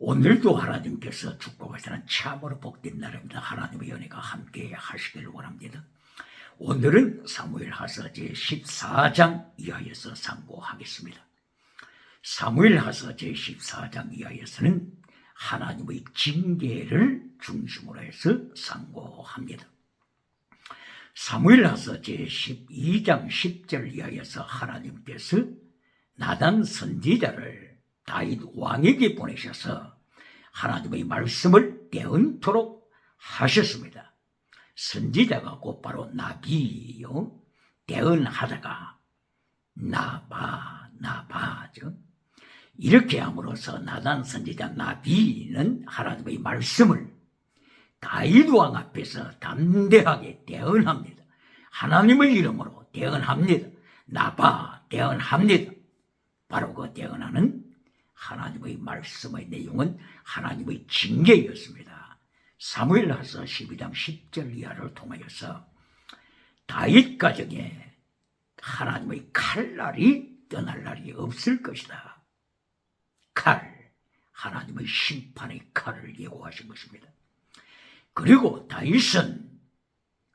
오늘도 하나님께서 축복하시는 참으로 복된 날입니다. 하나님의 은혜가 함께 하시길 원합니다. 오늘은 사무엘하서 제14장 이하에서 상고하겠습니다. 사무엘하서 제14장 이하에서는 하나님의 징계를 중심으로 해서 상고합니다. 사무엘하서 제12장 10절 이하에서 하나님께서 나단 선지자를 다윗 왕에게 보내셔서 하나님의 말씀을 대언토록 하셨습니다. 선지자가 곧바로 나비요. 대언하다가 나바죠. 이렇게 함으로써 나단 선지자 나비는 하나님의 말씀을 다윗 왕 앞에서 담대하게 대언합니다. 하나님의 이름으로 대언합니다. 나바 대언합니다. 바로 그 대언하는 하나님의 말씀의 내용은 하나님의 징계였습니다. 사무엘하서 12장 10절 이하를 통하여서 다윗 가정에 하나님의 칼날이 떠날 날이 없을 것이다. 칼, 하나님의 심판의 칼을 예고하신 것입니다. 그리고 다윗은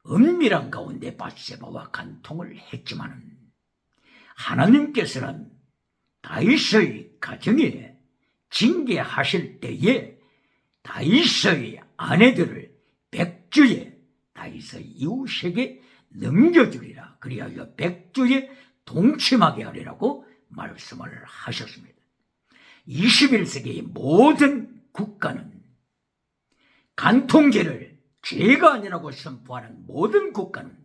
은밀한 가운데 밧세바와 간통을 했지만 하나님께서는 다윗의 가정에 징계하실 때에 다윗의 아내들을 백주에 다윗의 이웃에게 넘겨주리라. 그리하여 백주에 동침하게 하리라고 말씀을 하셨습니다. 21세기의 모든 국가는 간통죄를 죄가 아니라고 선포하는 모든 국가는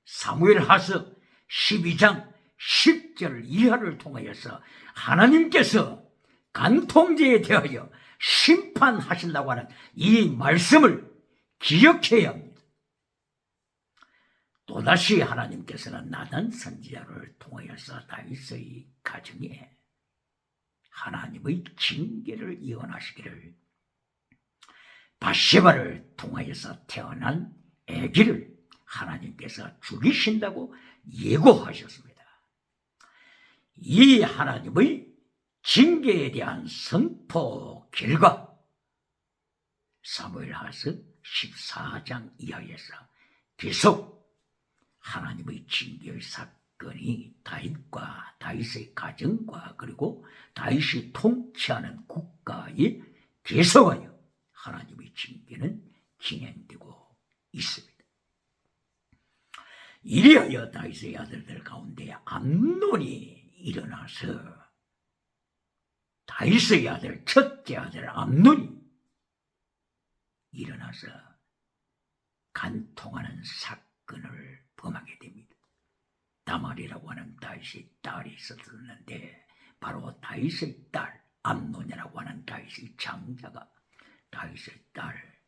사무엘하서 12장 10절 이하를 통하여서 하나님께서 간통죄에 대하여 심판하신다고 하는 이 말씀을 기억해야 합니다. 또다시 하나님께서는 나단 선지자를 통하여서 다윗의 가정에 하나님의 징계를 예언하시기를 밧세바를 통하여서 태어난 아기를 하나님께서 죽이신다고 예고하셨습니다. 이 하나님의 징계에 대한 선포 결과 사무엘하서 14장 이하에서 계속 하나님의 징계의 사건이 다윗과 다윗의 가정과 그리고 다윗이 통치하는 국가에 계속하여 하나님의 징계는 진행되고 있습니다. 이리하여 다윗의 아들들 가운데 암논이 일어나서 다윗의 아들 첫째 아들 암논이 일어나서 간통하는 사건을 범하게 됩니다. 다말이라고 하는 다윗의 딸이 있었는데 바로 다윗의 딸 암논이라고 하는 다윗의 장자가 다윗의 딸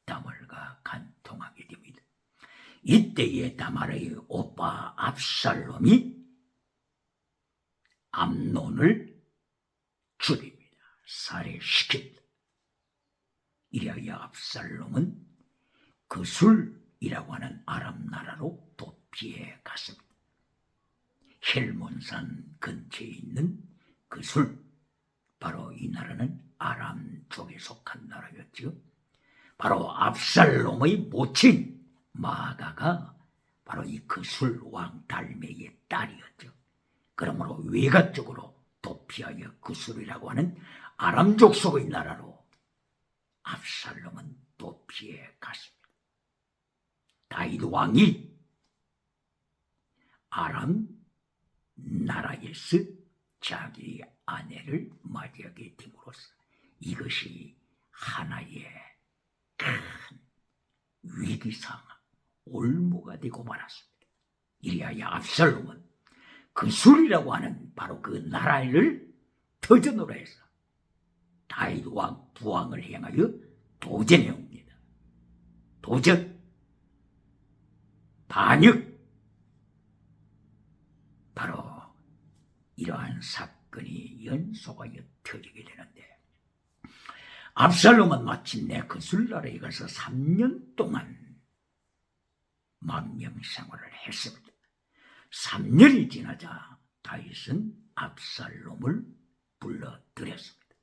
다말과 간통하게 됩니다. 이때에 다말의 오빠 압살롬이 암논을 죽입니다. 살해시킵니다. 이리하여 압살롬은 그술이라고 하는 아람 나라로 도피해 갔습니다. 헬몬산 근처에 있는 그술, 바로 이 나라는 아람 쪽에 속한 나라였죠. 바로 압살롬의 모친 마아가가 바로 이 그술 왕 달메의 딸이었죠. 그러므로 외가 쪽으로 도피하여 그술이라고 하는 아람족 속의 나라로 압살롬은 도피해 갔습니다. 다윗 왕이 아람 나라에서 자기 아내를 맞이하게 됨으로써 이것이 하나의 큰 위기상 올무가 되고 말았습니다. 이리하여 압살롬은 그술이라고 하는 바로 그 나라를 터전으로 해서 다윗 왕 부왕을 향하여 도전해 옵니다. 도전, 반역, 바로 이러한 사건이 연속하여 터지게 되는데 압살롬은 마침내 그술 나라에 가서 3년 동안 망명 생활을 했습니다. 3년이 지나자 다윗은 압살롬을 불러들였습니다.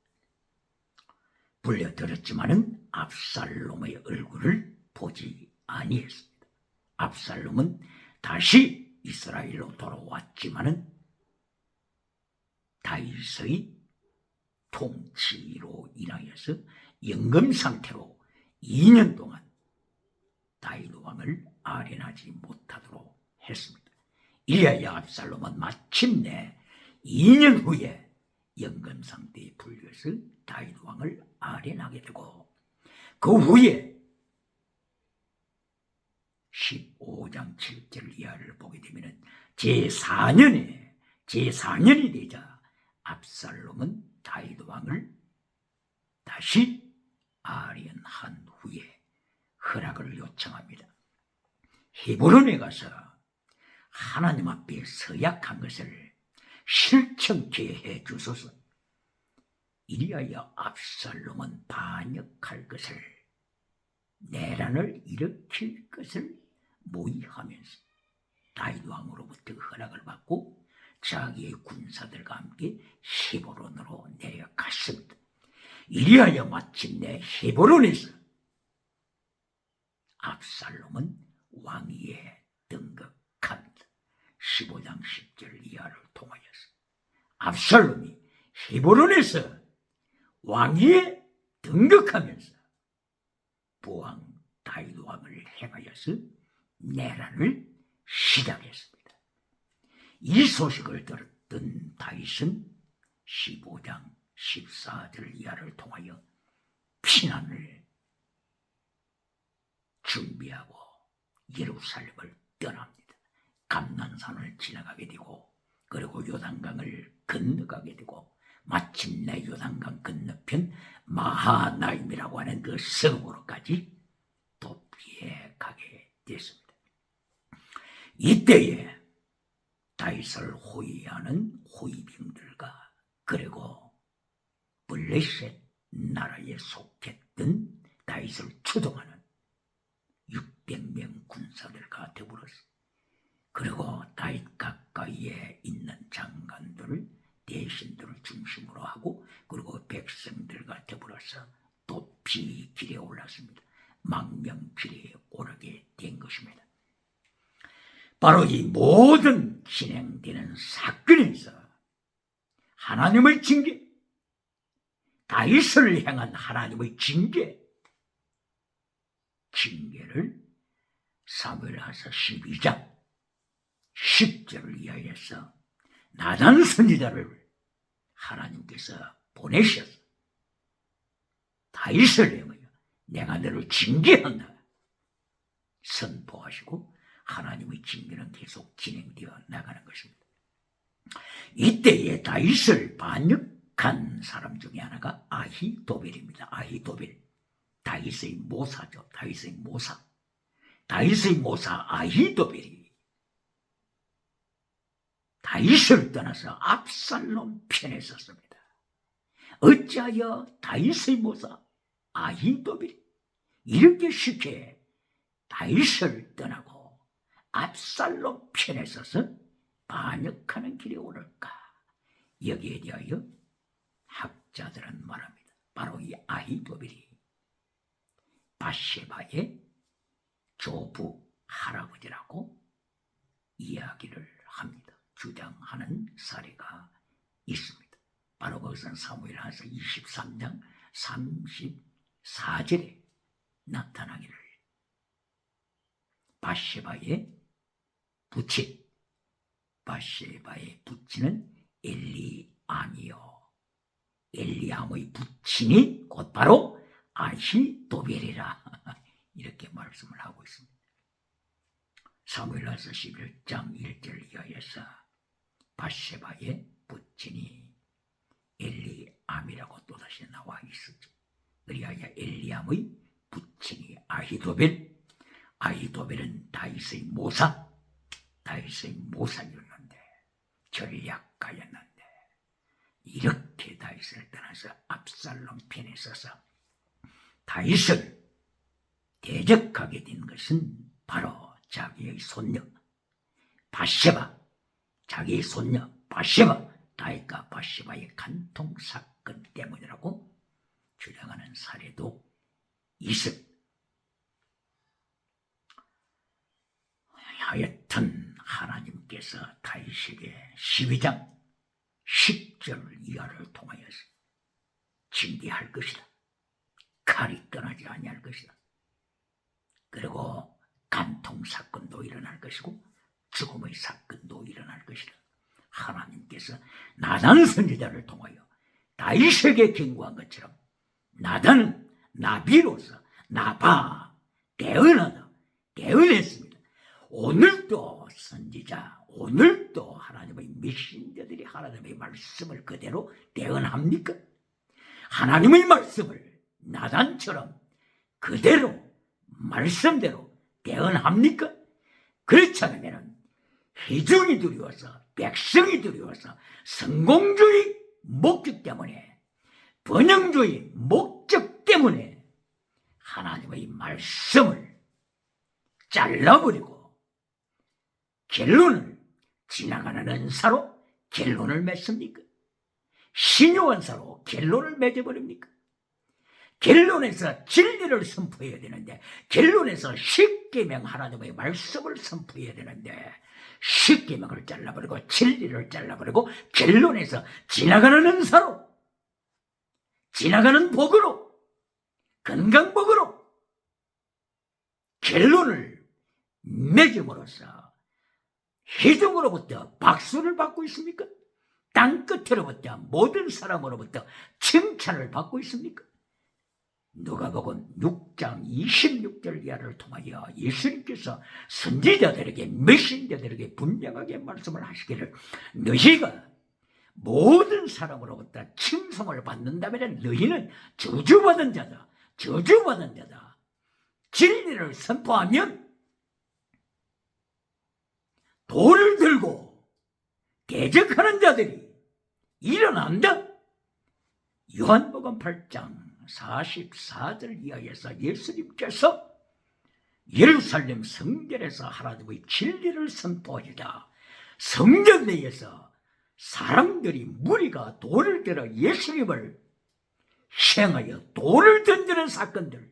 불려들었지만은 압살롬의 얼굴을 보지 아니했습니다. 압살롬은 다시 이스라엘로 돌아왔지만은 다윗의 통치로 인하여서 연금 상태로 2년 동안 다윗 왕을 아련하지 못하도록 했습니다. 이리하여 압살롬은 마침내 2년 후에 연금 상태에 불려서 다윗 왕을 아련하게 되고, 그 후에 15장 7절 이하를 보게 되면 제4년이 되자 압살롬은 다윗 왕을 다시 아련한 후에 허락을 요청합니다. 헤브론에 가서 하나님 앞에 서약한 것을 실천케 해 주소서. 이리하여 압살롬은 반역할 것을, 내란을 일으킬 것을 모의하면서 다윗 왕으로부터 허락을 받고 자기의 군사들과 함께 헤브론으로 내려갔습니다. 이리하여 마침내 헤브론에서 압살롬은 왕위에 등극합니다. 15장 10절 이하를 통하여서 압살롬이 헤브론에서 왕위에 등극하면서 부왕 다윗 왕을 행하여서 내란을 시작했습니다. 이 소식을 들었던 다윗은 15장 14절 이하를 통하여 피난을 준비하고 예루살렘을 떠납니다. 감난산을 지나가게 되고, 그리고 요단강을 건너가게 되고, 마침내 요단강 건너편 마하나임이라고 하는 그 성으로까지 도피해 가게 됐습니다. 이때에 다윗을 호위하는 호위병들과, 그리고 블레셋 나라에 속했던 다윗을 추종하는 600명 군사들과 더불어서, 그리고 다윗 가까이에 있는 장관들, 대신들을 중심으로 하고, 그리고 백성들과 더불어서 도피 길에 올랐습니다. 망명길에 오르게 된 것입니다. 바로 이 모든 진행되는 사건에서 하나님의 징계, 다윗을 향한 하나님의 징계를 사무엘하서 12장 10절을 이하여서 나단 선지자를 하나님께서 보내셔서 다윗을 향하여 내가 너를 징계한다 선포하시고, 하나님의 징계는 계속 진행되어 나가는 것입니다. 이때에 다윗을 반역한 사람 중에 하나가 아히도벨입니다. 아히도벨, 다윗의 모사죠. 다윗의 모사 아히도벨이 다윗을 떠나서 압살롬 편에 섰습니다. 어찌하여 다윗의 모사 아히도벨이 이렇게 쉽게 다윗을 떠나고 압살롬 편에 서서 반역하는 길에 오를까? 여기에 대하여 학자들은 말합니다. 바로 이 아히도벨이 밧세바의 조부 할아버지라고 이야기를 합니다. 주장하는 사례가 있습니다. 바로 그것은 사무엘하서 23장 34절에 나타나기를, 밧세바의 부친은 엘리암이요, 엘리암의 부친이 곧바로 아히도벨이라 이렇게 말씀을 하고 있습니다. 사무엘하서 11장 1절 이하에서 밧세바의 부친이 엘리암이라고 또다시 나와 있었죠. 그리하여 엘리암의 부친이 아히도벨은 다윗의 모사였는데, 전략가였는데, 이렇게 다윗을 떠나서 압살롬 편에 서서 다윗을 대적하게 된 것은 바로 자기의 손녀 밧세바, 다윗과 밧세바의 간통 사건 때문이라고 주장하는 하는 사례도 있습니다. 하여튼 하나님께서 다윗에게 12장 10절 이하를 통하여서 징계할 것이다. 칼이 떠나지 아니할 것이다. 그리고 간통 사건도 일어날 것이고 죽음의 사건도 일어날 것이다. 하나님께서 나단 선지자를 통하여 다윗에게 경고한 것처럼 나단은 나비로서 나바 대언하다 대언했습니다. 오늘도 선지자, 오늘도 하나님의 메신저들이 하나님의 말씀을 그대로 대언합니까? 하나님의 말씀을 나단처럼 그대로 말씀대로 대언합니까? 그렇지 않으면 회중이 두려워서, 백성이 두려워서, 성공주의 목적 때문에, 번영주의 목적 때문에 하나님의 말씀을 잘라버리고 결론을 지나가는 은사로 결론을 맺습니까? 신유원사로 결론을 맺어버립니까? 결론에서 진리를 선포해야 되는데, 결론에서 십계명 하나님의 말씀을 선포해야 되는데 십계명을 잘라버리고 진리를 잘라버리고 결론에서 지나가는 은사로, 지나가는 복으로, 건강복으로 결론을 맺음으로써 회중으로부터 박수를 받고 있습니까? 땅끝으로부터 모든 사람으로부터 칭찬을 받고 있습니까? 누가복음 6장 26절 이하를 통하여 예수님께서 선지자들에게 메신저들에게 분명하게 말씀을 하시기를, 너희가 모든 사람으로부터 칭송을 받는다면 너희는 저주받은 자다, 저주받은 자다. 진리를 선포하면 돌을 들고 대적하는 자들이 일어난다. 요한복음 8장 44절 이하에서 예수님께서 예루살렘 성전에서 하나님의 진리를 선포하시자 성전 내에서 사람들이, 무리가 돌을 들어 예수님을 향하여 돌을 던지는 사건들,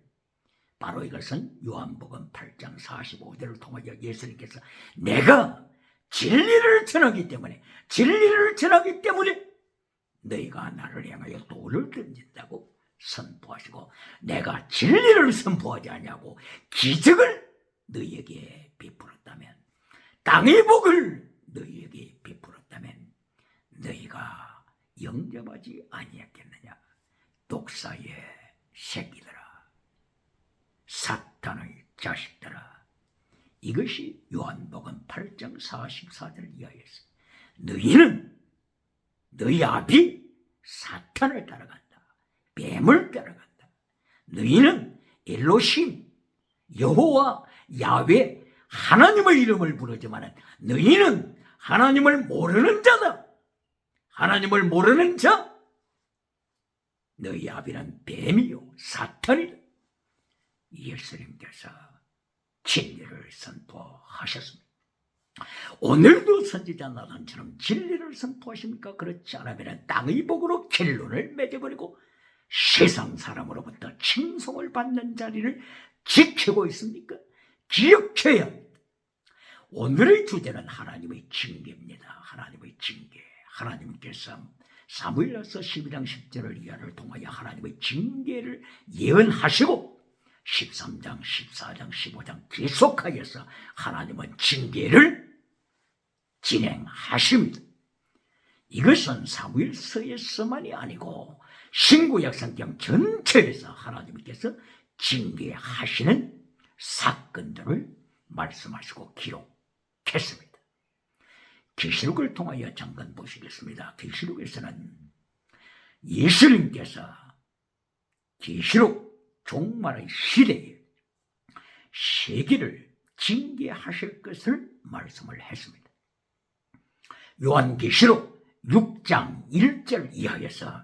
바로 이것은 요한복음 8장 45절을 통하여 예수님께서 내가 진리를 전하기 때문에, 진리를 전하기 때문에 너희가 나를 향하여 돌을 던진다고 선포하시고, 내가 진리를 선포하지 않냐고 기적을 너희에게 베풀었다면, 땅의 복을 너희에게 베풀었다면 너희가 영접하지 아니했겠느냐. 독사의 새끼들아, 사탄의 자식들아. 이것이 요한복음 8장 44절 이하에서 너희는 너희 아비 사탄을 따라간다, 뱀을 따라간다. 너희는 엘로힘 여호와 야훼 하나님의 이름을 부르지만 너희는 하나님을 모르는 자다. 하나님을 모르는 자, 너희 아비는 뱀이요 사탄이다. 예수님께서 진리를 선포하셨습니다. 오늘도 선지자 나단처럼 진리를 선포하십니까? 그렇지 않으면 땅의 복으로 결론을 맺어버리고 세상 사람으로부터 칭송을 받는 자리를 지키고 있습니까? 기억해야 합니다. 오늘의 주제는 하나님의 징계입니다. 하나님의 징계. 하나님께서 사무엘하서 12장 10절을 이하를 통하여 하나님의 징계를 예언하시고 13장, 14장, 15장 계속하여서 하나님은 징계를 진행하십니다. 이것은 사무엘서에서만이 아니고 신구약 성경 전체에서 하나님께서 징계하시는 사건들을 말씀하시고 기록했습니다. 계시록을 통하여 잠깐 보시겠습니다. 계시록에서는 예수님께서 계시록 종말의 시대에 세계를 징계하실 것을 말씀을 했습니다. 요한계시록 6장 1절 이하에서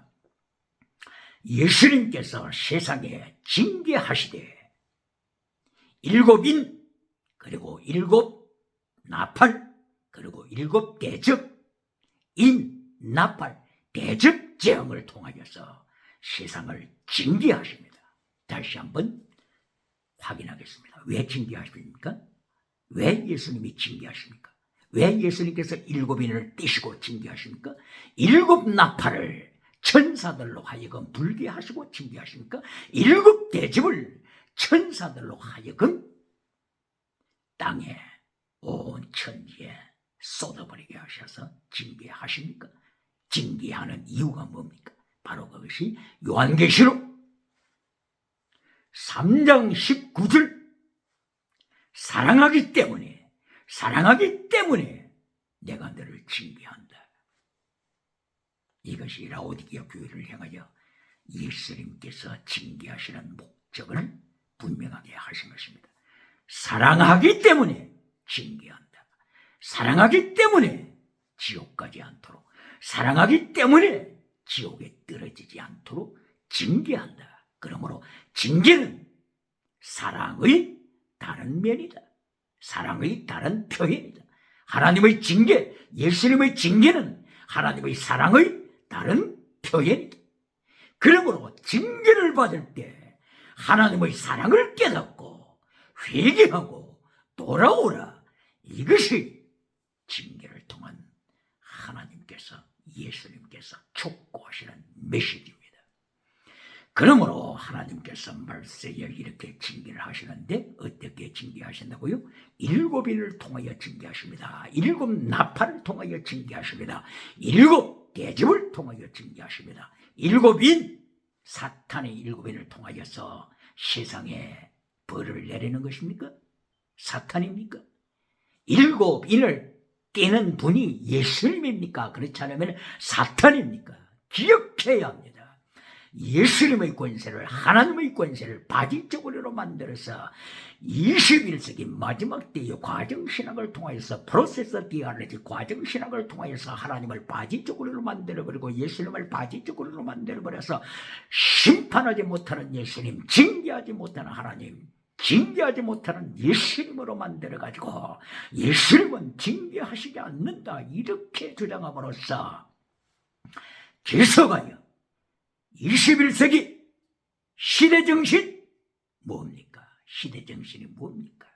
예수님께서 세상에 징계하시되 7인 그리고 7 나팔 그리고 7 대접 인 나팔 대접 재앙을 통하여서 세상을 징계하십니다. 다시 한번 확인하겠습니다. 왜 징계하십니까? 왜 예수님이 징계하십니까? 왜 예수님께서 7인을 떼시고 징계하십니까? 7 나팔을 천사들로 하여금 불게 하시고 징계하십니까? 7 대접을 천사들로 하여금 땅에 온 천지에 쏟아버리게 하셔서 징계하십니까? 징계하는 이유가 뭡니까? 바로 그것이 요한계시록 3장 19절 사랑하기 때문에 내가 너를 징계한다. 이것이 라오디게아 교회를 향하여 예수님께서 징계하시는 목적을 분명하게 하신 것입니다. 사랑하기 때문에 징계한다. 사랑하기 때문에 지옥 가지 않도록, 사랑하기 때문에 지옥에 떨어지지 않도록 징계한다. 그러므로 징계는 사랑의 다른 면이다. 사랑의 다른 표현이다. 하나님의 징계, 예수님의 징계는 하나님의 사랑의 다른 표현이다. 그러므로 징계를 받을 때 하나님의 사랑을 깨닫고 회개하고 돌아오라. 이것이 징계를 통한 하나님께서, 예수님께서 촉구하시는 메시지입니다. 그러므로 하나님께서 말세에 이렇게 징계를 하시는데 어떻게 징계하신다고요? 7인을 통하여 징계하십니다. 7 나팔을 통하여 징계하십니다. 7 대접을 통하여 징계하십니다. 7인, 사탄의 7인을 통하여서 세상에 벌을 내리는 것입니까? 사탄입니까? 7인을 깨는 분이 예수님입니까? 그렇지 않으면 사탄입니까? 기억해야 합니다. 예수님의 권세를, 하나님의 권세를 바지저고리로 만들어서 21세기 마지막 때의 과정신학을 통해서, 프로세서 디알레지 과정신학을 통해서 하나님을 바지저고리로 만들어버리고 예수님을 바지저고리로 만들어버려서 심판하지 못하는 예수님, 징계하지 못하는 하나님, 징계하지 못하는 예수님으로 만들어가지고 예수님은 징계하시지 않는다, 이렇게 주장함으로써 계속하여 21세기 시대정신 뭡니까? 시대정신이 뭡니까?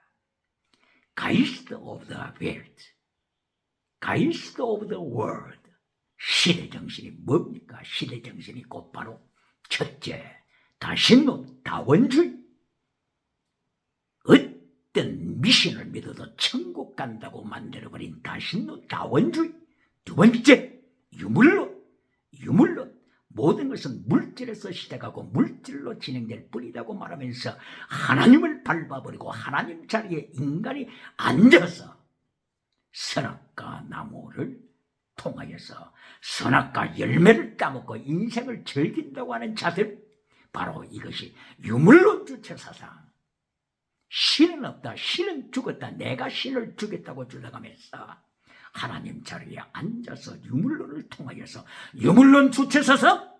Geist of the world, Geist of the world. 시대정신이 뭡니까? 시대정신이 곧바로 첫째, 다신론, 다원주의. 어떤 미신을 믿어도 천국 간다고 만들어버린 다신론, 다원주의. 두 번째, 유물론. 모든 것은 물질에서 시작하고 물질로 진행될 뿐이라고 말하면서 하나님을 밟아버리고 하나님 자리에 인간이 앉아서 선악과 나무를 통하여서 선악과 열매를 따먹고 인생을 즐긴다고 하는 자들, 바로 이것이 유물론 주체 사상. 신은 없다, 신은 죽었다, 내가 신을 죽였다고 주장하면서 하나님 자리에 앉아서 유물론을 통하여서 유물론 주체사상,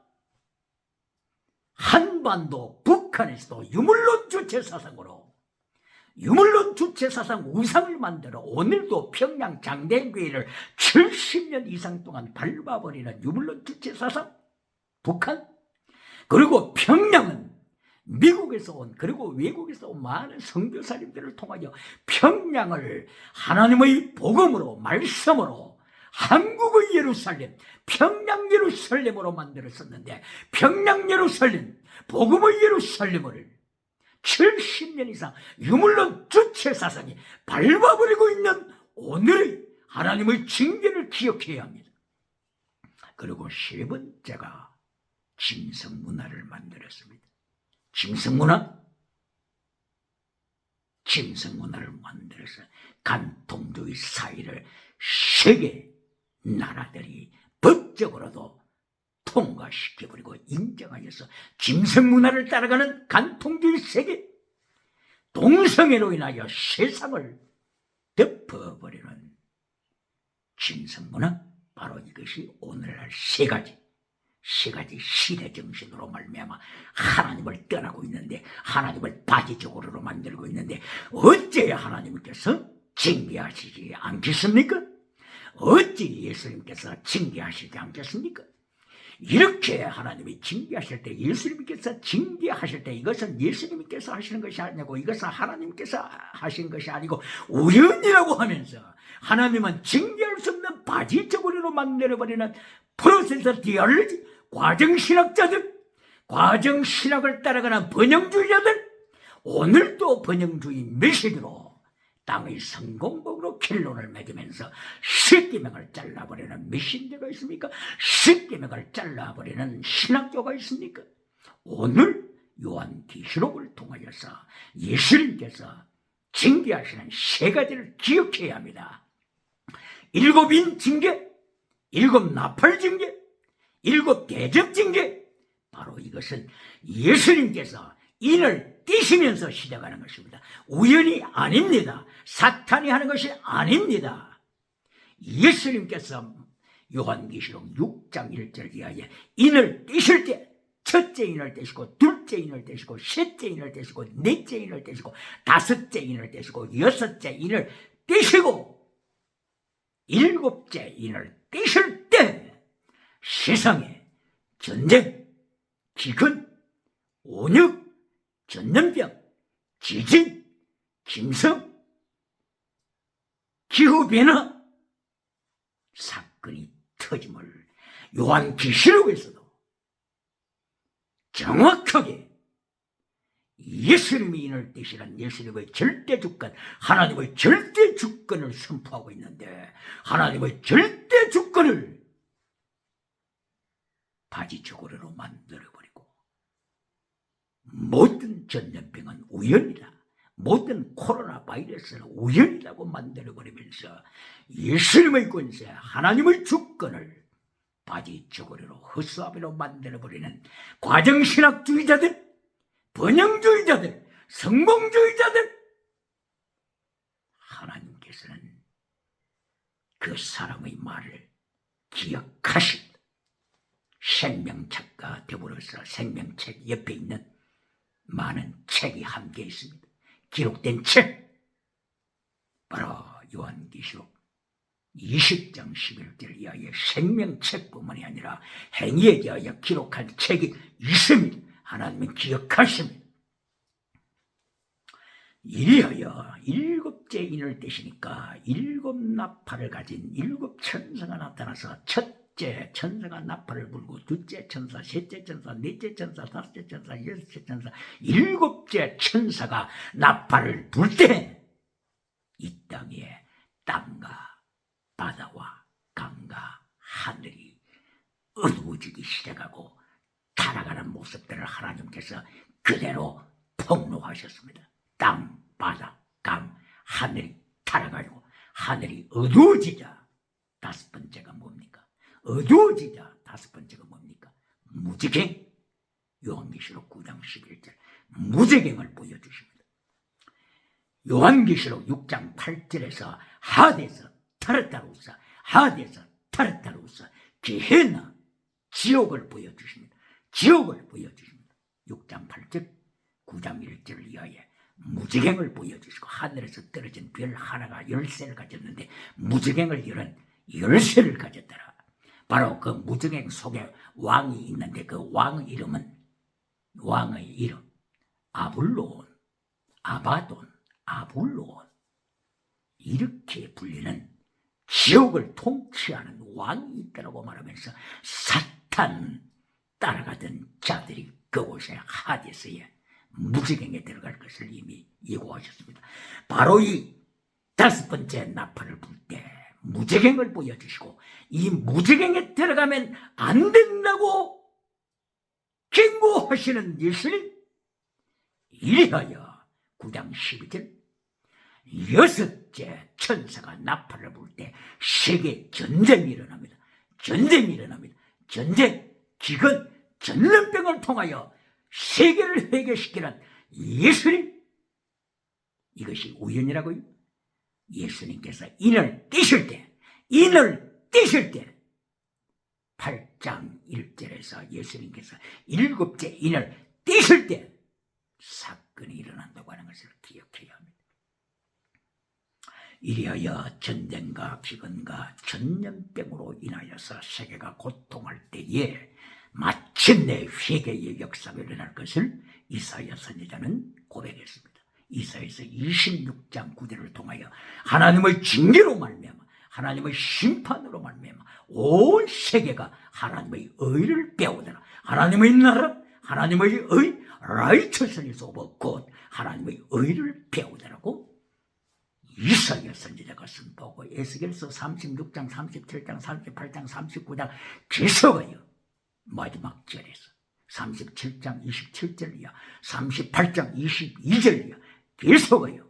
한반도 북한에서도 유물론 주체사상으로 유물론 주체사상 우상을 만들어 오늘도 평양 장대교회를 70년 이상 동안 밟아버리는 유물론 주체사상 북한, 그리고 평양은 미국에서 온, 그리고 외국에서 온 많은 선교사님들을 통하여 평양을 하나님의 복음으로, 말씀으로, 한국의 예루살렘, 평양 예루살렘으로 만들었었는데 평양 예루살렘, 복음의 예루살렘을 70년 이상 유물론 주체 사상이 밟아버리고 있는 오늘의 하나님의 징계를 기억해야 합니다. 그리고 세 번째가 짐승문화를 만들었습니다. 짐승문화를 만들어서 간통주의 사회를 세계 나라들이 법적으로도 통과시켜버리고 인정하여서 짐승문화를 따라가는 간통주의 세계, 동성애로 인하여 세상을 덮어버리는 짐승문화, 바로 이것이 오늘날 세 가지 시대정신으로 말미암아 하나님을 떠나고 있는데, 하나님을 바지저고리로 만들고 있는데 어째 하나님께서 징계하시지 않겠습니까? 어째 예수님께서 징계하시지 않겠습니까? 이렇게 하나님이 징계하실 때, 예수님께서 징계하실 때 이것은 예수님께서 하시는 것이 아니고 이것은 하나님께서 하신 것이 아니고 우연이라고 하면서 하나님은 징계할 수 없는 바지저고리로 만들어버리는 프로세서 디얼로지, 과정신학자들, 과정신학을 따라가는 번영주의자들, 오늘도 번영주의 메시지로 땅의 성공법으로 결론을 맺으면서 십계명을 잘라버리는 메신저가 있습니까? 십계명을 잘라버리는 신학교가 있습니까? 오늘 요한계시록을 통하여서 예수님께서 징계하시는 세 가지를 기억해야 합니다. 일곱인 징계, 일곱 나팔 징계, 일곱 대접 징계. 바로 이것은 예수님께서 인을 띄시면서 시작하는 것입니다. 우연이 아닙니다. 사탄이 하는 것이 아닙니다. 예수님께서 요한계시록 6장 1절 이하에 인을 띄실 때 첫째 인을 떼시고 둘째 인을 떼시고 셋째 인을 떼시고 넷째 인을 떼시고 다섯째 인을 떼시고 여섯째 인을 떼시고 일곱째 인을 떼실 때 세상에 전쟁, 기근, 온역, 전염병, 지진, 김성, 기후변화 사건이 터짐을 요한계시록에서도 정확하게 예수님이 인을 떼시는 예수님의 절대 주권, 하나님의 절대 주권을 선포하고 있는데 하나님의 절대 주권을 바지저고리로 만들어버리고 모든 전염병은 우연이다, 모든 코로나 바이러스는 우연이라고 만들어버리면서 예수님의 권세, 하나님의 주권을 바지저고리로 허수아비로 만들어버리는 과정신학주의자들, 번영주의자들, 성공주의자들, 하나님께서는 그 사람의 말을 기억하십니다. 생명책과 더불어서 생명책 옆에 있는 많은 책이 함께 있습니다. 기록된 책, 바로 요한계시록 20장 11절 이하의 생명책뿐만이 아니라 행위에 대하여 기록한 책이 있습니다. 하나님은 기억하십니다. 이리하여 일곱째 인을 떼시니까 일곱 나팔을 가진 일곱 천사가 나타나서 첫째 천사가 나팔을 불고 둘째 천사, 셋째 천사, 넷째 천사, 다섯째 천사, 여섯째 천사, 일곱째 천사가 나팔을 불 때 이 땅에 땅과 바다와 강과 하늘이 어두워지기 시작하고 타락하는 모습들을 하나님께서 그대로 폭로하셨습니다. 땅, 바다, 강, 하늘이 타락하고 하늘이 어두워지자 다섯 번째가 뭡니까? 어두워지자 다섯 번째가 뭡니까? 무지갱. 요한계시록 9장 11절 무지갱을 보여주십니다. 요한계시록 6장 8절에서 하데스 타르타루스, 하데스 타르타루스, 게헤나 지옥을 보여주십니다. 지옥을 보여주십니다. 6장 8절, 9장 1절 이하에 무지갱을 보여주시고 하늘에서 떨어진 별 하나가 열쇠를 가졌는데 무지갱을 열은 열쇠를 가졌더라. 바로 그 무지갱 속에 왕이 있는데 그 왕의 이름은, 왕의 이름 아블론, 아바돈, 아블론, 이렇게 불리는 지옥을 통치하는 왕이 있다고 말하면서 사탄 따라가던 자들이 그곳에 하데스에 무지갱에 들어갈 것을 이미 예고하셨습니다. 바로 이 다섯 번째 나팔을 불 때 무지갱을 보여주시고 이 무지갱에 들어가면 안 된다고 경고하시는 예수님, 이리하여 9장 12절 여섯째 천사가 나팔을 불 때 세계 전쟁이 일어납니다. 전쟁이 일어납니다. 전쟁, 기근, 전염병을 통하여 세계를 회개시키는 예수님, 이것이 우연이라고요? 예수님께서 인을 띄실 때 8장 1절에서 예수님께서 일곱째 인을 띄실 때 사건이 일어난다고 하는 것을 기억해야 합니다. 이리하여 전쟁과 기근과 전염병으로 인하여서 세계가 고통할 때에 마침내 회개의 역사가 일어날 것을 이사야 선지자는 고백했습니다. 이사야서 26장 9절을 통하여 하나님의 징계로 말미암아 하나님의 심판으로 말미암아 온 세계가 하나님의 의를 배우더라. 하나님의 나라, 하나님의 의, righteousness of God, 하나님의 의를 배우더라고 이사야 선지자가 선포하고 에스겔서 36장, 37장, 38장, 39장 계속하여 마지막 절에서 37장 27절이야 38장 22절이야 계속하여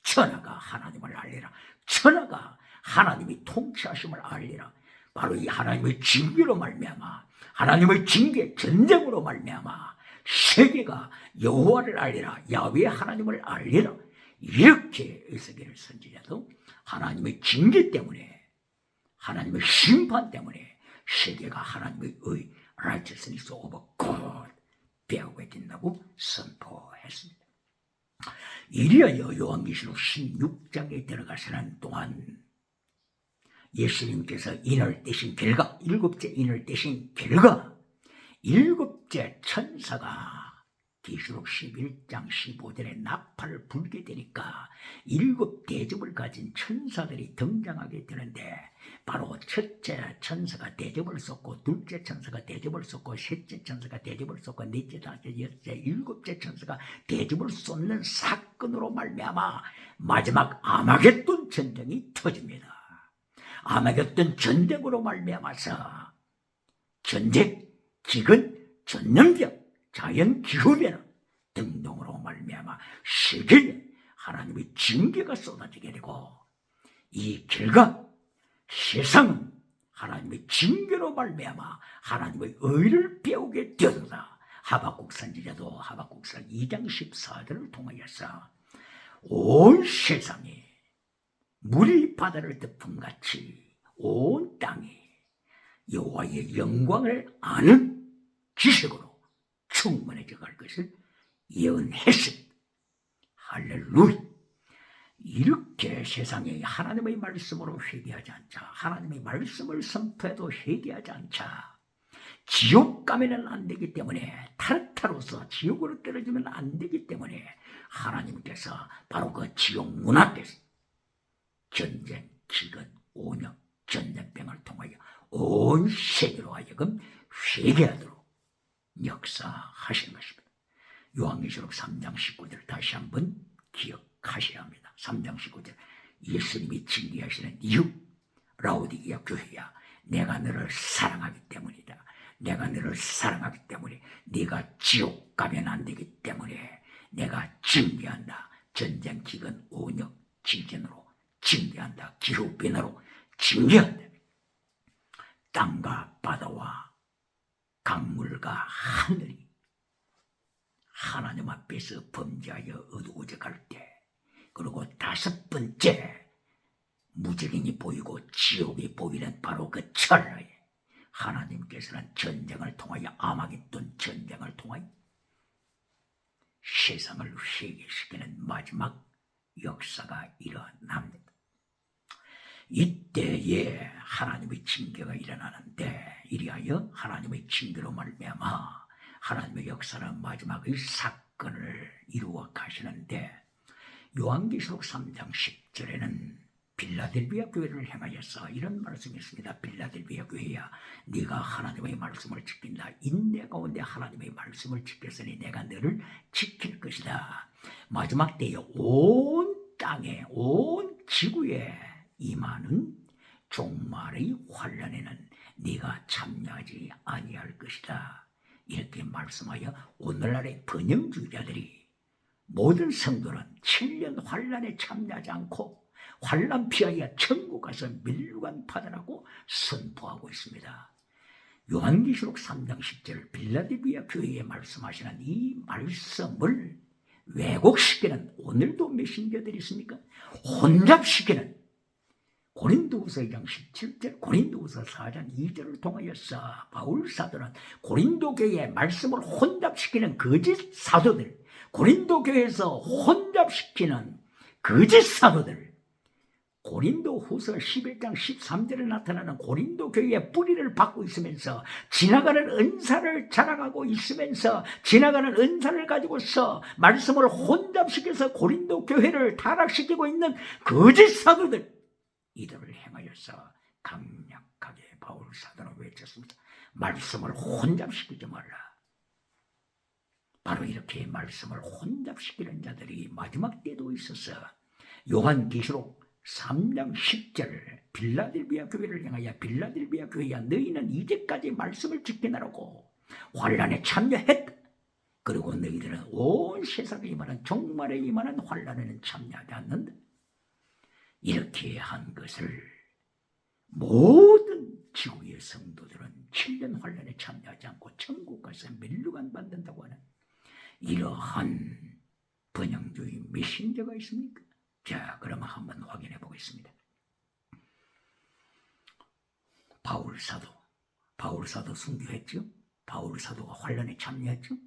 천하가 하나님을 알리라. 천하가 하나님이 통치하심을 알리라. 바로 이 하나님의 징계로 말미암아 하나님의 징계 전쟁으로 말미암아 세계가 여호와를 알리라. 야훼 하나님을 알리라. 이렇게 에스겔 선지자도 하나님의 징계 때문에 하나님의 심판 때문에 세계가 하나님의 의 righteousness of God 배우게 된다고 선포했습니다. 이리하여 요한계시록 16장에 들어가서는 또한 예수님께서 인을 떼신 결과, 일곱째 인을 떼신 결과 일곱째 천사가 계시록 11장 15절에 나팔을 불게 되니까 일곱 대접을 가진 천사들이 등장하게 되는데 바로 첫째 천사가 대접을 쏟고 둘째 천사가 대접을 쏟고 셋째 천사가 대접을 쏟고 넷째, 다섯째, 여섯째, 일곱째 천사가 대접을 쏟는 사건으로 말미암아 마지막 아마겟돈 전쟁이 터집니다. 아마겟돈 전쟁으로 말미암아서 전쟁, 기근, 전염병, 자연기후변화 등등으로 말미암아 세계에 하나님의 징계가 쏟아지게 되고 이 결과 세상은 하나님의 징계로 말미암아 하나님의 의를 배우게 되었다. 하박국 선지자도 하박국서 2장 14절을 통하여서 온 세상이 물이 바다를 덮음같이 온 땅이 여호와의 영광을 아는 지식으로 충만해져 갈 것을 예언했습니다. 할렐루야. 이렇게 세상에 하나님의 말씀으로 회개하지 않자, 하나님의 말씀을 선포해도 회개하지 않자, 지옥 가면은 안 되기 때문에 타르타로서 지옥으로 떨어지면 안 되기 때문에 하나님께서 바로 그 지옥 문 앞에서 전쟁, 기근, 오염, 전염병을 통하여 온 세계로 하여금 회개하도록 역사하신 것입니다. 요한계시록 3장 19절 다시 한번 기억하셔야 합니다. 3장 19절 예수님이 징계하시는 이유 라오디게아 교회야 내가 너를 사랑하기 때문이다. 내가 너를 사랑하기 때문에 네가 지옥 가면 안 되기 때문에 내가 징계한다. 전쟁, 기근, 오염, 지진으로 징계한다. 기후변화로 징계한다. 땅과 바다와 강물과 하늘이 하나님 앞에서 범죄하여 어두워져 갈 때, 그리고 다섯 번째 무적인이 보이고 지옥이 보이는 바로 그 찰나에 하나님께서는 전쟁을 통하여 아마겟돈 전쟁을 통하여 세상을 회개시키는 마지막 역사가 일어납니다. 이때에 하나님의 징계가 일어나는데 이리하여 하나님의 징계로 말미암아 하나님의 역사는 마지막의 사건을 이루어 가시는데 요한계시록 3장 10절에는 빌라델비아 교회를 향하여서 이런 말씀이 있습니다. 빌라델비아 교회야 네가 하나님의 말씀을 지킨다. 인내 가운데 하나님의 말씀을 지켰으니 내가 너를 지킬 것이다. 마지막 때에 온 땅에 온 지구에 임하는 종말의 환란에는 네가 참여하지 아니할 것이다. 이렇게 말씀하여 오늘날의 번영주의자들이 모든 성도는 7년 환란에 참여하지 않고 환란 피하여 천국 가서 멸류관 받으라고 선포하고 있습니다. 요한계시록 3장 10절 빌라델비아 교회에 말씀하시는 이 말씀을 왜곡시키는 오늘도 메신저들이 있습니까? 혼잡시키는 고린도후서 2장 17절, 고린도후서 4장 2절을 통하여서 바울 사도는 고린도 교회의 말씀을 혼잡시키는 거짓 사도들, 고린도 교회에서 혼잡시키는 거짓 사도들, 고린도 후서 11장 13절에 나타나는 고린도 교회의 뿌리를 받고 있으면서 지나가는 은사를 자랑하고 있으면서 지나가는 은사를 가지고서 말씀을 혼잡시켜서 고린도 교회를 타락시키고 있는 거짓 사도들, 이들을 행하여서 강력하게 바울 사도는 외쳤습니다. 말씀을 혼잡시키지 말라. 바로 이렇게 말씀을 혼잡시키는 자들이 마지막 때도 있어서 요한계시록 3장 10절 빌라델비아 교회를 향하여 빌라델비아 교회야 너희는 이제까지 말씀을 지켜나라고 환난에 참여했다. 그리고 너희들은 온 세상에 임하는 종말에 임하는 환난에는 참여하지 않는다. 이렇게 한 것을 모든 지구의 성도들은 7년 환난에 참여하지 않고 천국 가서 멸류관 받는다고 하는 이러한 번영주의 메신저가 있습니까? 자, 그러면 한번 확인해 보겠습니다. 바울 사도 순교했죠? 바울 사도가 환난에 참여했죠?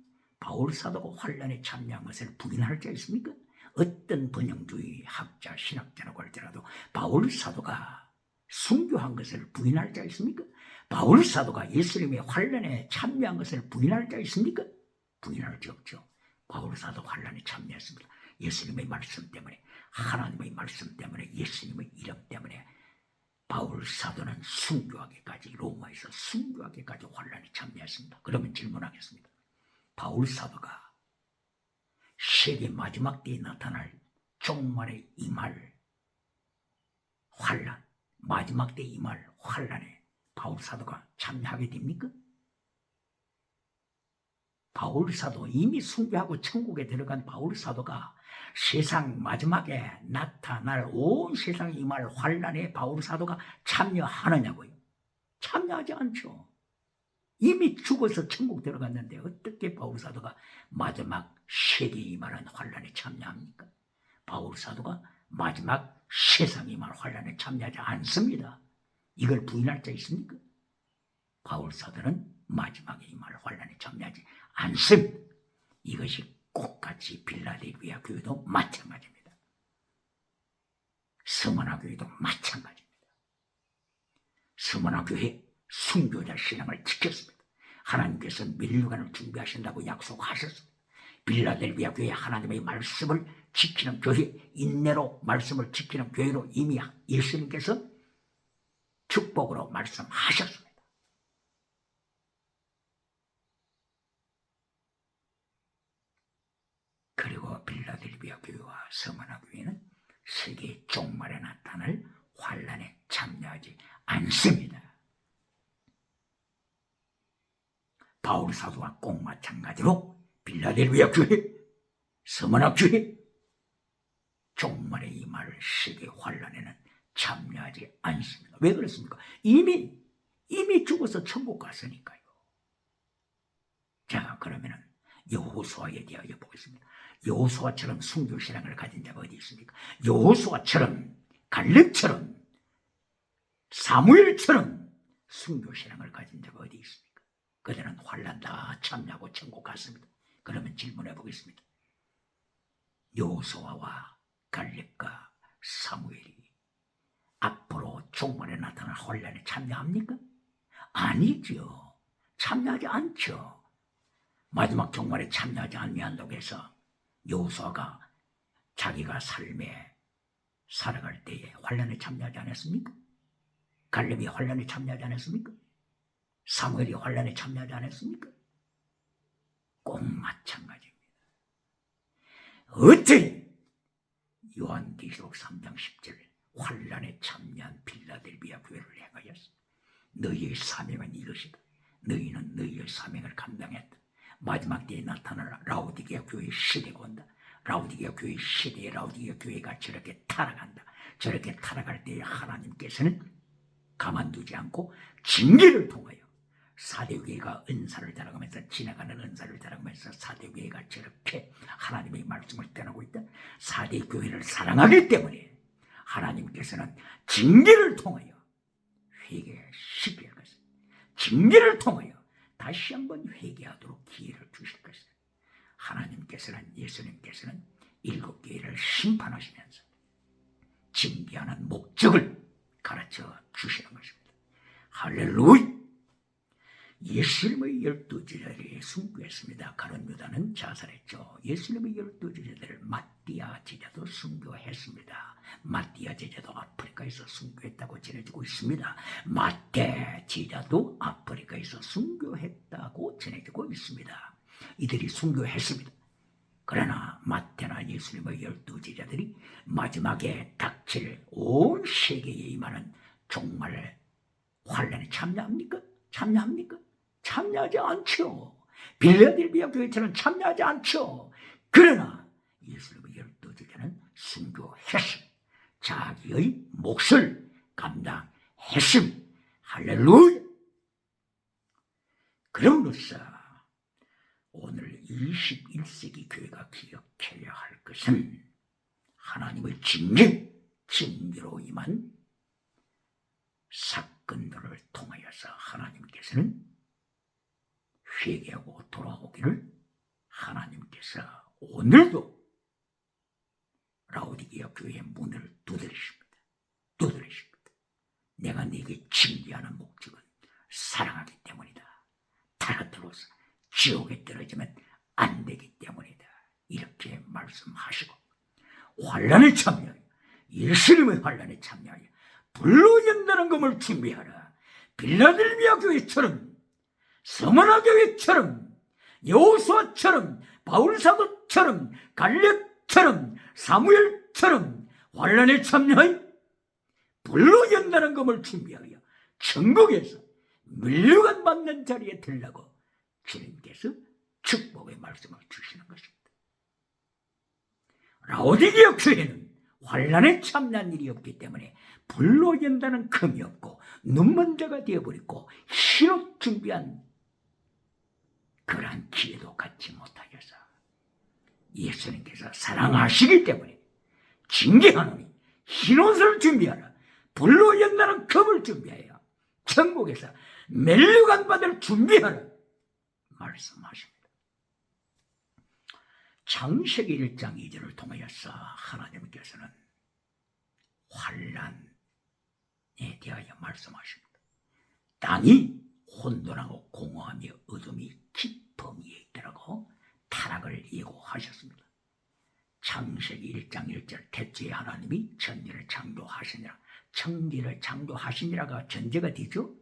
바울 사도가 환난에 참여한 것을 부인할 자 있습니까? 어떤 번영주의 학자, 신학자라고 할지라도 바울 사도가 순교한 것을 부인할 자 있습니까? 바울 사도가 예수님의 환난에 참여한 것을 부인할 자 있습니까? 부인할 자 없죠. 바울 사도 환난에 참여했습니다. 예수님의 말씀 때문에, 하나님의 말씀 때문에, 예수님의 이름 때문에 바울 사도는 순교하기까지, 로마에서 순교하기까지 환난에 참여했습니다. 그러면 질문하겠습니다. 바울 사도가 세계 마지막 때에 나타날 종말에 임할 환난, 마지막 때에 임할 환난에 바울 사도가 참여하게 됩니까? 바울 사도, 이미 순교하고 천국에 들어간 바울 사도가 세상 마지막에 나타날 온 세상에 임할 환난에 바울 사도가 참여하느냐고요? 참여하지 않죠. 이미 죽어서 천국 들어갔는데 어떻게 바울 사도가 마지막 세계에 임하는 환난에 참여합니까? 바울 사도가 마지막 세상에 임할 환난에 참여하지 않습니다. 이걸 부인할 자 있습니까? 바울 사도는 마지막에 임할 환난에 참여하지 않습니다. 이것이 똑같이 빌라델비아 교회도 마찬가지입니다. 스무나 교회도 마찬가지입니다. 스무나 교회 순교자 신앙을 지켰습니다. 하나님께서 멸류관을 준비하신다고 약속하셨습니다. 빌라델비아 교회 하나님의 말씀을 지키는 교회, 인내로 말씀을 지키는 교회로 이미 예수님께서 축복으로 말씀하셨습니다. 그리고 빌라델비아 교회와 스무나 교회는 세계 종말에 나타날 환난에 참여하지 않습니다. 바울 사도와 꼭 마찬가지로 빌라델비아 교회, 스무나 교회 종말에 임할 세계 환난에는 참여하지 않습니다. 왜 그렇습니까? 이미 죽어서 천국 갔으니까요. 자, 그러면은 여호수아에 대하여 보겠습니다. 여호수아처럼 순교신앙을 가진 자가 어디 있습니까? 여호수아처럼, 갈렙처럼, 사무엘처럼 순교신앙을 가진 자가 어디 있습니까? 그들은 환난 다 참여하고 천국 갔습니다. 그러면 질문해 보겠습니다. 여호수아와 갈렙과 사무엘이 앞으로 종말에 나타날 환난에 참여합니까? 아니죠. 참여하지 않죠. 마지막 종말에 참여하지 않는다고 해서 여호수아가 자기가 삶에 살아갈 때에 환난에 참여하지 않았습니까? 갈렙이 환난에 참여하지 않았습니까? 사무엘이 환난에 참여하지 않았습니까? 꼭 마찬가지입니다. 어째 요한계시록 3장 10절 환난에 참여한 빌라델비아 교회를 행하였어. 너희의 사명은 이것이다. 너희는 너희의 사명을 감당했다. 마지막 때에 나타날 라오디게아 교회의 시대가 온다. 라오디게아 교회의 시대에 라오디게아 교회가 저렇게 타락한다. 저렇게 타락할 때에 하나님께서는 가만두지 않고 징계를 통하여 사대교회가 은사를 자랑하면서 지나가는 은사를 자랑하면서 사대교회가 저렇게 하나님의 말씀을 떠나고 있다. 사대교회를 사랑하기 때문에 하나님께서는 징계를 통하여 회개시킬 것입니다. 징계를 통하여 다시 한번 회개하도록 기회를 주실 것입니다. 하나님께서는, 예수님께서는 7교회를 심판하시면서 징계하는 목적을 가르쳐 주시는 것입니다. 할렐루야! 예수님의 12제자들이 순교했습니다. 가룟 유다는 자살했죠. 예수님의 12제자들을 마띠아 제자도 순교했습니다. 마띠아 제자도 아프리카에서 순교했다고 전해지고 있습니다. 마태 제자도 아프리카에서 순교했다고 전해지고 있습니다. 이들이 순교했습니다. 그러나 마태나 예수님의 12제자들이 마지막에 닥칠 온 세계에 임하는 종말 환란에 참여합니까? 참여합니까? 참여하지 않죠. 빌라델비아 교회처럼 참여하지 않죠. 그러나 예수님의 12제자는 순교했습니다. 자기의 몫을 감당했습니다. 할렐루야! 그럼으로써 오늘 21세기 교회가 기억해야 할 것은 하나님의 징계로 임한 사건들을 통하여서 하나님께서는 회개하고 돌아오기를 하나님께서 오늘도 라오디게아 교회의 문을 두드리십니다. 내가 네게 징계하는 목적은 사랑하기 때문이다. 타락으로서 지옥에 떨어지면 안 되기 때문이다. 이렇게 말씀하시고 환란에 참여하여 예수님의 환란에 참여하여 불로 연다는 검을 준비하라. 빌라델비아 교회처럼 서머나 교회처럼 여호수아처럼 바울사도처럼 갈렙처럼 사무엘처럼 환란에 참여하여 불로 연다는 검을 준비하여 천국에서 물류관 받는 자리에 들라고 주님께서 축복의 말씀을 주시는 것입니다. 라오디게아 교회는 환란에 참여한 일이 없기 때문에 불로 연다는 금이 없고 눈먼 자가 되어버리고 흰옷 준비한 그러한 기회도 갖지 못하여서 예수님께서 사랑하시기 때문에 징계하노니 흰옷을 준비하라. 불로 연다는 금을 준비하여 천국에서 멸류관 받을 준비하라 말씀하십니다. 창세기 1장 2절을 통하여서 하나님께서는 환란에 대하여 말씀하십니다. 땅이 혼돈하고 공허하며 어둠이 깊음이 있더라고 타락을 예고하셨습니다. 창세기 1장 1절 태초에 하나님이 천지를 창조하시니라. 천지를 창조하시니라가 전제가 되죠.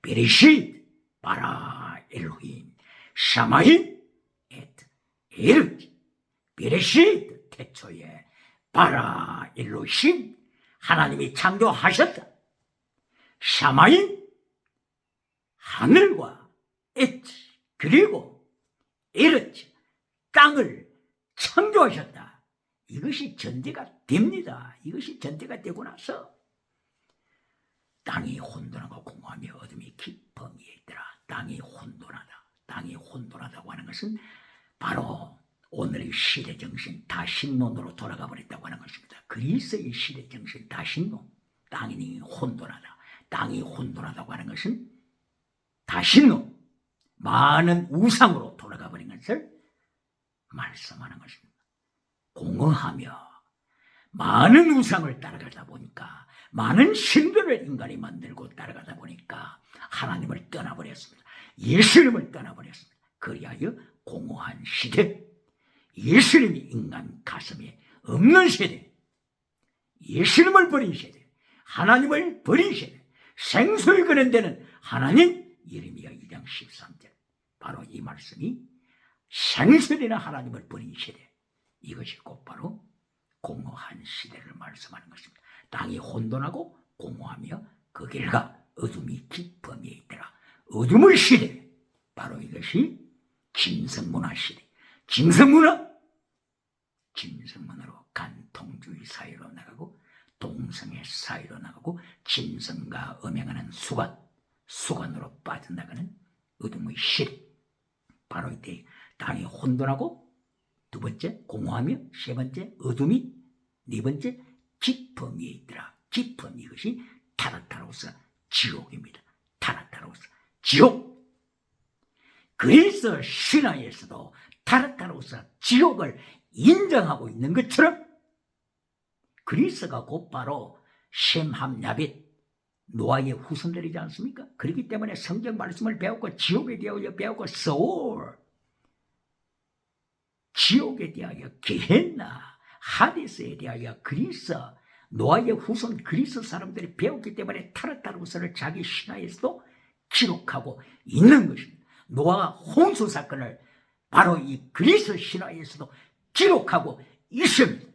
베레쉿 바라 엘로힘 샤마임 에트 에르지. 베레쉿 태초에 바라 엘로힘 하나님이 창조하셨다. 샤마임 하늘과 에트 그리고 에르지 땅을 창조하셨다. 이것이 전제가 됩니다. 이것이 전제가 되고 나서 땅이 혼돈하고 공허하며 어둠이 깊음이 있더라. 땅이 혼돈하다. 땅이 혼돈하다고 하는 것은 바로 오늘의 시대정신 다신론으로 돌아가 버렸다고 하는 것입니다. 그리스의 시대정신 다신론. 땅이 혼돈하다. 땅이 혼돈하다고 하는 것은 다신론. 많은 우상으로 돌아가 버린 것을 말씀하는 것입니다. 공허하며 많은 우상을 따라가다 보니까 많은 신들을 인간이 만들고 따라가다 보니까 하나님을 떠나버렸습니다. 예수님을 떠나버렸습니다. 그리하여 공허한 시대, 예수님이 인간 가슴에 없는 세대, 예수님을 버린 세대, 하나님을 버린 세대, 생수를 그는 데는 하나님, 예레미야 2장 13절. 바로 이 말씀이 생수되는 하나님을 버린 세대, 이것이 곧바로 공허한 시대를 말씀하는 것입니다. 땅이 혼돈하고 공허하며 그 길과 어둠이 깊음에 있더라. 어둠의 시대, 바로 이것이 짐승문화 시대. 짐승문화로 간통주의 사이로 나가고 동성애 사이로 나가고 짐승과 음행하는 수관으로 빠져나가는 어둠의 시대. 바로 이때 땅이 혼돈하고 두 번째 공허하며 세 번째 어둠이 네 번째 깊음이 있더라. 깊음, 이것이 타락타로서 지옥입니다. 타락타로서 지옥. 그래서 신화에서도 타락타로서 지옥을 인정하고 있는 것처럼 그리스가 곧바로 셈, 함, 야벳, 노아의 후손들이지 않습니까? 그렇기 때문에 성경 말씀을 배웠고 지옥에 대하여 배웠고 서울, 지옥에 대하여 게헨나, 하데스에 대하여 그리스, 노아의 후손 그리스 사람들이 배웠기 때문에 타르타르스를 자기 신화에서도 기록하고 있는 것입니다. 노아 홍수 사건을 바로 이 그리스 신화에서도 기록하고 있습니다.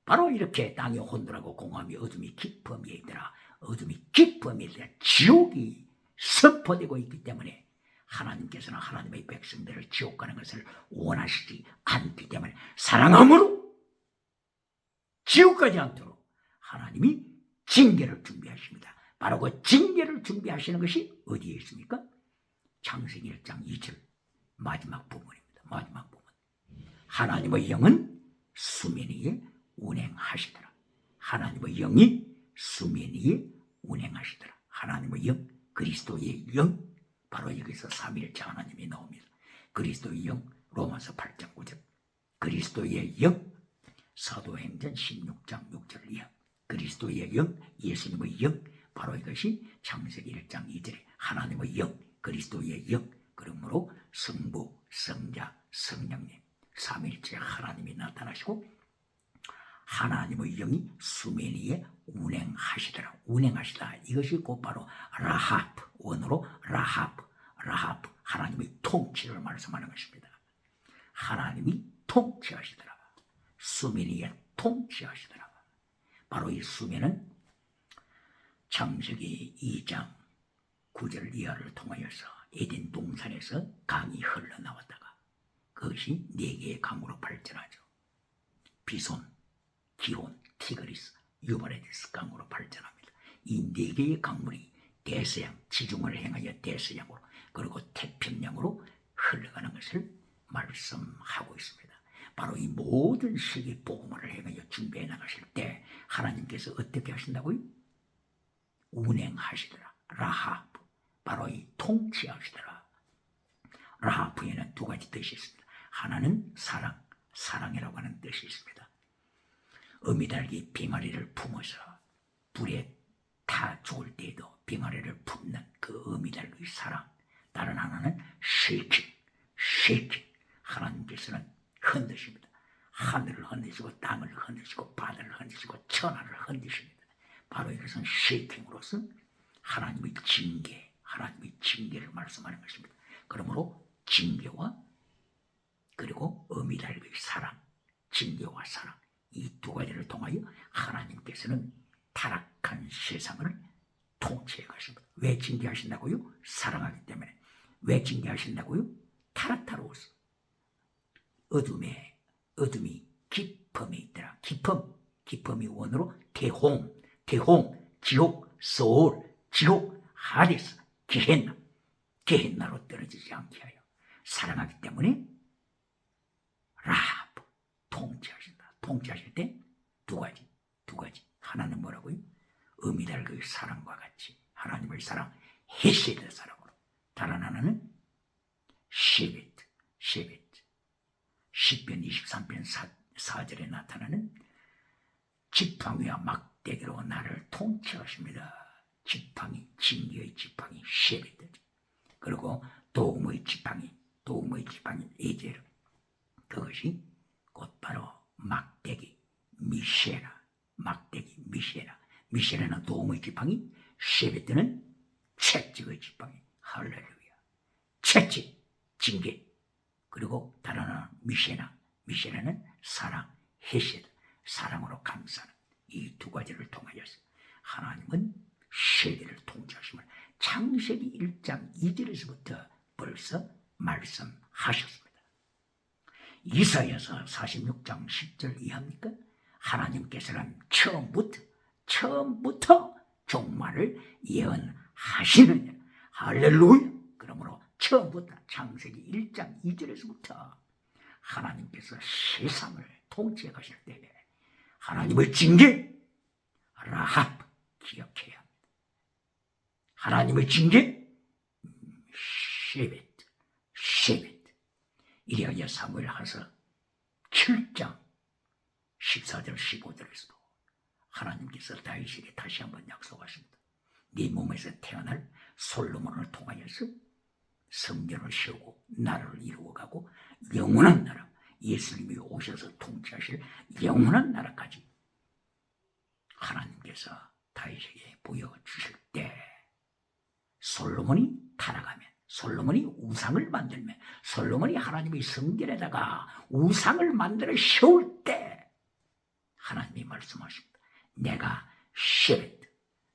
바로 이렇게 땅이 혼돈하고 공함이 어둠이 깊음이 있더라. 어둠이 깊음이 있더라. 지옥이 선포되고 있기 때문에 하나님께서는 하나님의 백성들을 지옥 가는 것을 원하시지 않기 때문에 사랑함으로 지옥 가지 않도록 하나님이 징계를 준비하십니다. 바로 그 징계를 준비하시는 것이 어디에 있습니까? 창세기 1장 2절 마지막 부분입니다. 마지막 부분. 하나님의 영은 수면 위에 운행하시더라. 하나님의 영이 수면 위에 운행하시더라. 하나님의 영, 그리스도의 영, 바로 여기서 삼위일체 하나님이 나옵니다. 그리스도의 영, 로마서 8장 9절. 그리스도의 영, 사도행전 16장 6절 이하. 그리스도의 영, 예수님의 영, 바로 이것이 창세기 1장 2절에 하나님의 영, 그리스도의 영, 그러므로 성부, 성자, 성령님, 삼위일체 하나님이 나타나시고 하나님의 영이 수면 위에 운행하시더라. 운행하시다. 이것이 곧바로 라하프, 원어로 라하프, 라하프, 하나님의 통치를 말씀하는 것입니다. 하나님이 통치하시더라. 수면 위에 통치하시더라. 바로 이 수면은 창세기 2장 9절 이하를 통하여서 에덴 동산에서 강이 흘러나왔다가 그것이 4개의 강으로 발전하죠. 비손, 기혼, 티그리스, 유브라데스 강으로 발전합니다. 이 4개의 강물이 대서양, 지중을 행하여 대서양으로 그리고 태평양으로 흘러가는 것을 말씀하고 있습니다. 바로 이 모든 세계 복음을 행하여 준비해 나가실 때 하나님께서 어떻게 하신다고요? 운행하시더라. 라하프, 바로 이 통치하시더라. 라하프에는 2가지 뜻이 있습니다. 하나는 사랑, 사랑이라고 하는 뜻이 있습니다. 어미닭이 빙아리를 품어서 불에 타 죽을 때에도 빙아리를 품는 그 어미닭의 사랑. 다른 하나는 쉐이킹. 하나님께서는 흔드십니다. 하늘을 흔드시고 땅을 흔드시고 바다를 흔드시고 천하를 흔드십니다. 바로 이것은 쉐이킹으로서 하나님의 징계를 말씀하는 것입니다. 그러므로 징계와 그리고 어미닭의 사랑, 징계와 사랑, 이 2가지를 통하여 하나님께서는 타락한 세상을 통치해 가십니다. 왜 징계하신다고요? 사랑하기 때문에. 왜 징계하신다고요? 타락타로워서 어둠이 깊음에 있더라. 깊음이 원어로 대홍, 지옥, 소울, 지옥, 하데스, 게헨나로 떨어지지 않게 하여 사랑하기 때문에 라합, 통치하신다. 통치하실 때 2가지. 하나는 뭐라고요? 어미닭의 사랑과 같이 하나님의 사랑, 헤세드 사랑으로. 다른 하나는 쉐벳. 시편 23편 4절에 나타나는 지팡이와 막대기로 나를 통치하십니다. 지팡이, 징계의 지팡이, 쉐벳. 그리고 도움의 지팡이, 에제르. 그것이 곧바로 막대기, 미쉐라. 미쉐라는 도움의 지팡이, 쉐벳은 채찍의 지팡이. 할렐루야. 채찍, 징계. 그리고 다른 하나 미쉐라는 사랑, 헤세드, 사랑으로 감싸는 이 2가지를 통하여서 하나님은 세계를 통치하심을 창세기 1장 2절에서부터 벌써 말씀하셨습니다. 이사야서 46장 10절 이해합니까? 하나님께서는 처음부터 종말을 예언하시느냐. 할렐루야. 그러므로 처음부터 창세기 1장 2절에서부터 하나님께서 세상을 통치해 가실 때 하나님의 징계, 라합, 기억해야 합니다. 하나님의 징계, 쉐벳. 이래야 사무엘하서 7장 14절 15절에서도 하나님께서 다윗에게 다시 한번 약속하십니다. 네 몸에서 태어날 솔로몬을 통하여서 성전을 세우고 나라를 이루어가고 영원한 나라, 예수님이 오셔서 통치하실 영원한 나라까지 하나님께서 다윗에게 보여주실 때 솔로몬이 타락하면, 솔로몬이 우상을 만들면, 솔로몬이 하나님의 성전에다가 우상을 만들어 세울 때 하나님이 말씀하십니다. 내가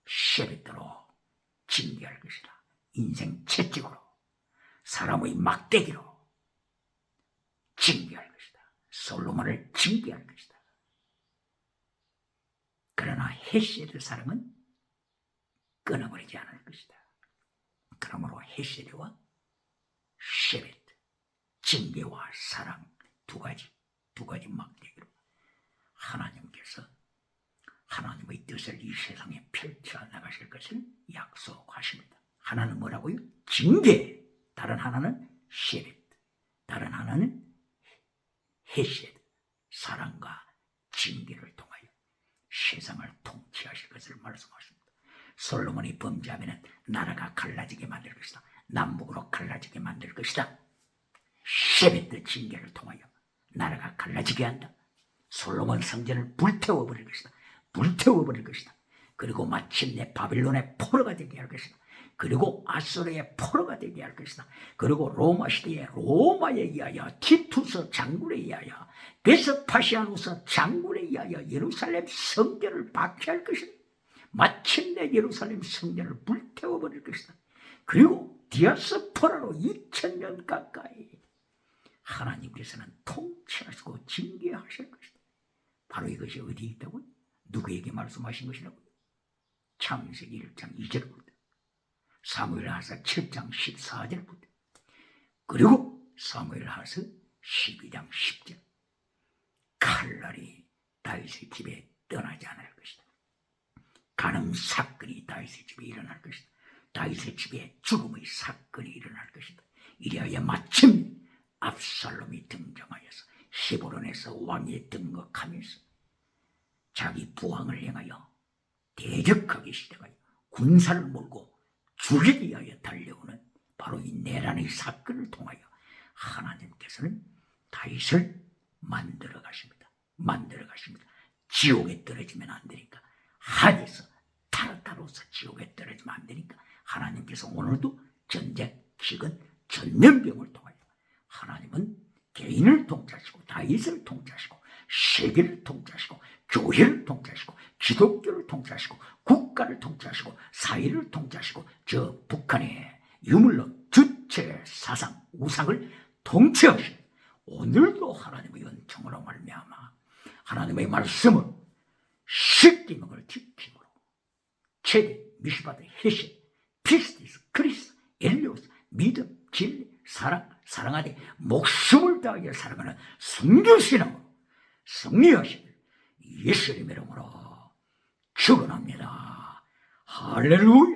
쉐벳으로 징계할 것이다. 인생 채찍으로, 사람의 막대기로 징계할 것이다. 솔로몬을 징계할 것이다. 그러나 헤세드 사랑은 끊어버리지 않을 것이다. 그러므로 헤세드와 쉐벳, 징계와 사랑 두 가지 막대기로 하나님께서 하나님의 뜻을 이 세상에 펼쳐 나가실 것을 약속하십니다. 하나는 뭐라고요? 징계. 다른 하나는 쉐벳. 다른 하나는 헤세드. 사랑과 징계를 통하여 세상을 통치하실 것을 말씀하십니다. 솔로몬이 범죄하면 나라가 갈라지게 만들 것이다. 남북으로 갈라지게 만들 것이다. 쉐벳 징계를 통하여 나라가 갈라지게 한다. 솔로몬 성전을 불태워버릴 것이다. 불태워버릴 것이다. 그리고 마침내 바빌론의 포로가 되게 할 것이다. 그리고 아수르의 포로가 되게 할 것이다. 그리고 로마 시대의 로마에 의하여 티투스 장군에 의하여 베스파시아누스 장군에 의하여 예루살렘 성전을 박해할 것이다. 마침내 예루살렘 성전을 불태워버릴 것이다. 그리고 디아스포라로 2000년 가까이 하나님께서는 통치하시고 징계하실 것이다. 바로 이것이 어디에 있다고요? 누구에게 말씀하신 것이라고요? 창세기 1장 2절부터 사무엘하서 7장 14절부터 그리고 사무엘하서 12장 10절 칼날이 다윗의 집에 떠나지 않을 것이다. 간음 사건이 다윗의 집에 일어날 것이다. 다윗의 집에 죽음의 사건이 일어날 것이다. 이리하여 마침 압살롬이 등장하여서 헤브론에서 왕위에 등극하면서 자기 부왕을 행하여 대적하기 시작하여 군사를 몰고 죽이기 위하여 달려오는 바로 이 내란의 사건을 통하여 하나님께서는 다윗을 만들어 가십니다. 지옥에 떨어지면 안 되니까, 하데스 타르타로스 지옥에 떨어지면 안 되니까 하나님께서 오늘도 전쟁, 기근, 전염병을 통하여 하나님은 개인을 통치하시고 다윗을 통치하시고 세계를 통치하시고 교회를 통치하시고 기독교를 통치하시고 국가를 통치하시고 사회를 통치하시고 저 북한의 유물론 주체 사상 우상을 통치하시고 오늘도 하나님의 은총으로 말미암아 하나님의 말씀을 십계명을 지킴으로 체대, 미시바드, 헤세, 피스티스, 크리스, 엘리오스, 믿음, 진리, 사랑하되 목숨을 다하여 사랑하는 순교신앙으로 승리하시길 예수님의 이름으로 축원합니다. 할렐루야.